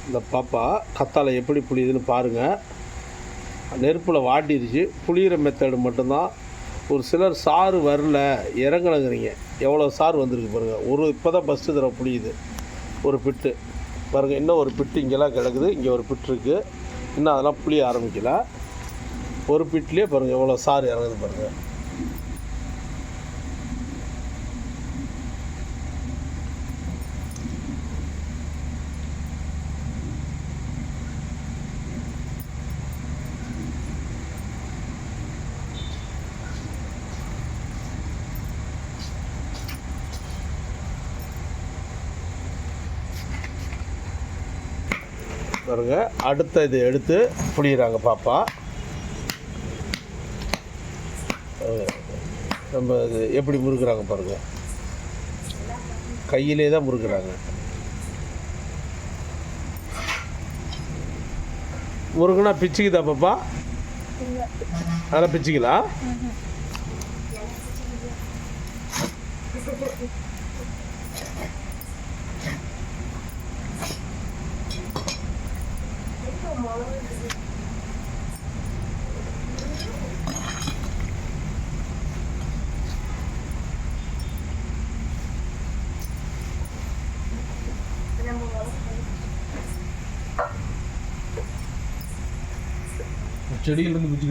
இந்த பாப்பா கத்தாழை எப்படி புளியுதுன்னு பாருங்கள். நெருப்பில் வாட்டிடுச்சு. புளியிற மெத்தடு மட்டும்தான். ஒரு சிலர் சாறு வரல இறங்கணுங்கிறீங்க. எவ்வளோ சாறு வந்திருக்கு பாருங்கள். இப்போ தான் ஃபஸ்ட்டு தடவை புளியுது ஒரு பிட்டு பாருங்கள். இன்னும் ஒரு பிட்டு இங்கெல்லாம் கிடக்குது. இங்கே ஒரு பிட்டு இருக்குது. இன்னும் அதெல்லாம் புளிய ஆரம்பிக்கல. ஒரு பிட்லேயே பாருங்கள் எவ்வளோ சாறு இறங்குது பாருங்கள். பாருங்க, அடுத்த இது எடுத்து புளிகிறாங்க பாப்பா. நம்ம இது எப்படி முறுக்குறாங்க பாருங்கள். கையிலே தான் முறுக்குறாங்க. முறுக்குனா பிச்சுக்குதா பாப்பா? அதெல்லாம் பிச்சுக்கலாம். செடியிலிருந்து பிடிச்சி